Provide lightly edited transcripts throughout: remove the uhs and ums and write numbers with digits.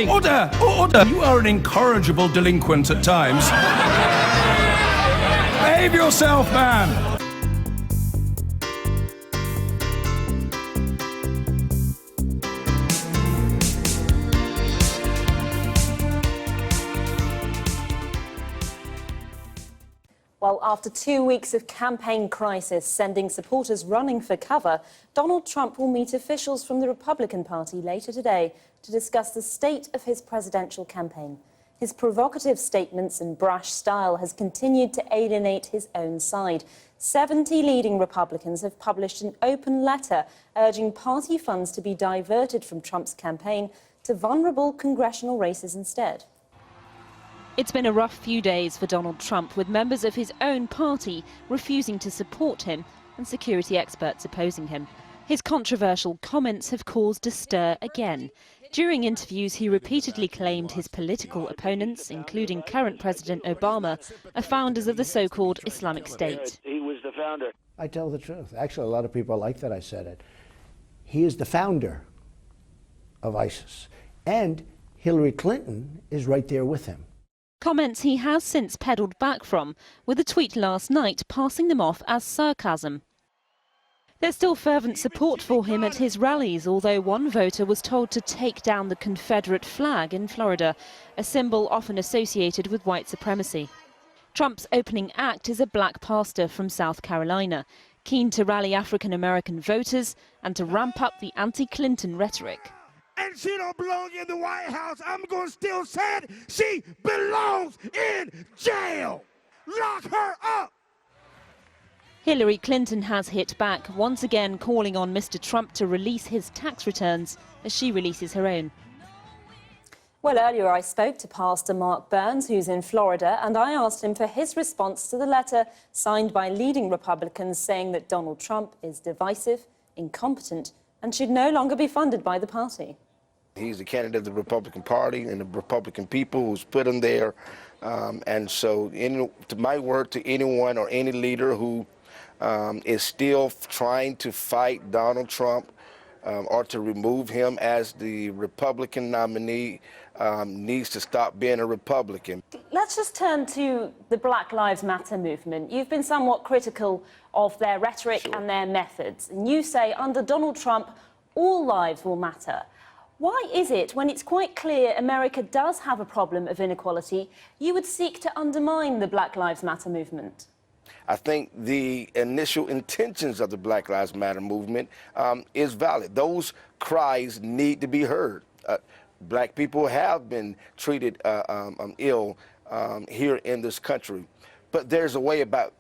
Order! Order! You are an incorrigible delinquent at times. Behave yourself, man! Well, after 2 weeks of campaign crisis sending supporters running for cover, Donald Trump will meet officials from the Republican Party later today to discuss the state of his presidential campaign. His provocative statements and brash style has continued to alienate his own side. 70 leading Republicans have published an open letter urging party funds to be diverted from Trump's campaign to vulnerable congressional races instead. It's been a rough few days for Donald Trump, with members of his own party refusing to support him and security experts opposing him. His controversial comments have caused a stir again. During interviews, he repeatedly claimed his political opponents, including current President Obama, are founders of the so-called Islamic State. He was the founder. I tell the truth. Actually, a lot of people like that I said it. He is the founder of ISIS, and Hillary Clinton is right there with him. Comments he has since pedalled back from, with a tweet last night passing them off as sarcasm. There's still fervent support for him at his rallies, although one voter was told to take down the Confederate flag in Florida, a symbol often associated with white supremacy. Trump's opening act is a black pastor from South Carolina, keen to rally African-American voters and to ramp up the anti-Clinton rhetoric. And she don't belong in the White House. I'm going to still say it. She belongs in jail. Lock her up. Hillary Clinton has hit back, once again calling on Mr. Trump to release his tax returns as she releases her own. Well, earlier I spoke to Pastor Mark Burns, who's in Florida, and I asked him for his response to the letter signed by leading Republicans saying that Donald Trump is divisive, incompetent, and should no longer be funded by the party. He's the candidate of the Republican Party and the Republican people who's put him there. And so, to my word to anyone or any leader who is still trying to fight Donald Trump or to remove him as the Republican nominee needs to stop being a Republican. Let's just turn to the Black Lives Matter movement. You've been somewhat critical of their rhetoric and their methods. And you say under Donald Trump, all lives will matter. Why is it, when it's quite clear America does have a problem of inequality, you would seek to undermine the Black Lives Matter movement? I think the initial intentions of the Black Lives Matter movement is valid. Those cries need to be heard. Black people have been treated ill here in this country. But there's a way about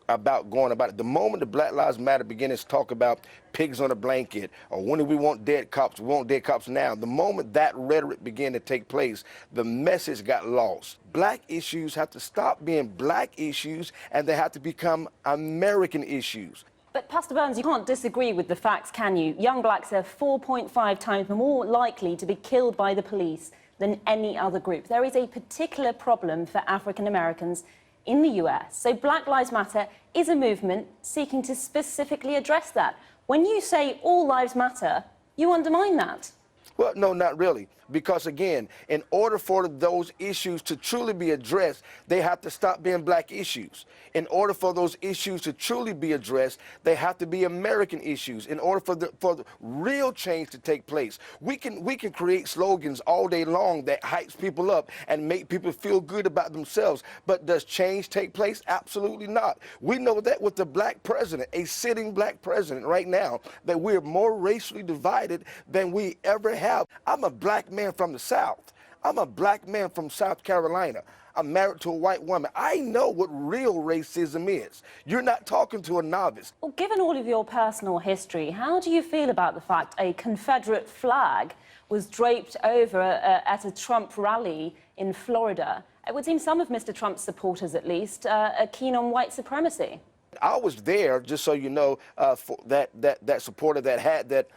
going about it. The moment the Black Lives Matter begins to talk about pigs on a blanket, or when do we want dead cops, we want dead cops now, the moment that rhetoric began to take place, the message got lost. Black issues have to stop being black issues, and they have to become American issues. But Pastor Burns, you can't disagree with the facts, can you? Young blacks are 4.5 times more likely to be killed by the police than any other group. There is a particular problem for African Americans in the US. So Black Lives Matter is a movement seeking to specifically address that. When you say all lives matter, you undermine that. Well, no, not really. Because, again, in order for those issues to truly be addressed, they have to stop being black issues. In order for those issues to truly be addressed, they have to be American issues. In order for the real change to take place, we can create slogans all day long that hypes people up and make people feel good about themselves. But does change take place? Absolutely not. We know that with the black president, a sitting black president right now, that we're more racially divided than we ever have. I'm a black man from the South. I'm a black man from South Carolina. I'm married to a white woman. I know what real racism is. You're not talking to a novice. Well, given all of your personal history, how do you feel about the fact a Confederate flag was draped over at a Trump rally in Florida? It would seem some of Mr. Trump's supporters, at least, are keen on white supremacy. I was there, just so you know, for that supporter that had that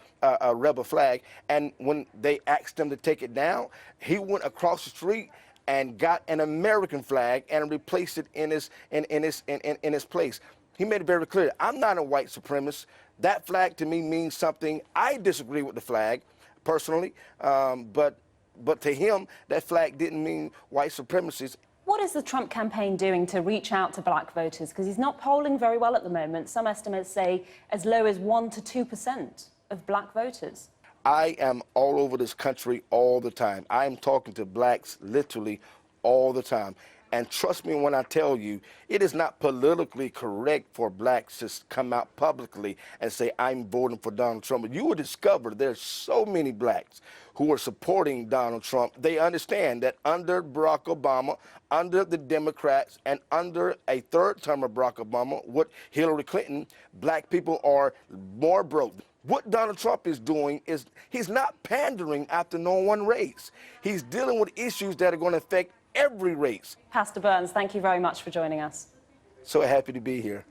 rebel flag, and when they asked him to take it down, he went across the street and got an American flag and replaced it in his place. He made it very clear, I'm not a white supremacist. That flag to me means something. I disagree with the flag personally, but But to him, that flag didn't mean white supremacists. What is the Trump campaign doing to reach out to black voters? Because he's not polling very well at the moment. Some estimates say as low as 1% to 2% of black voters. I am all over this country all the time. I am talking to blacks literally all the time. And trust me when I tell you, it is not politically correct for blacks to come out publicly and say, I'm voting for Donald Trump. You will discover there's so many blacks who are supporting Donald Trump. They understand that under Barack Obama, under the Democrats, and under a third term of Barack Obama with Hillary Clinton, black people are more broke. What Donald Trump is doing is he's not pandering after no one race. He's dealing with issues that are going to affect every race. Pastor Burns, thank you very much for joining us. So happy to be here.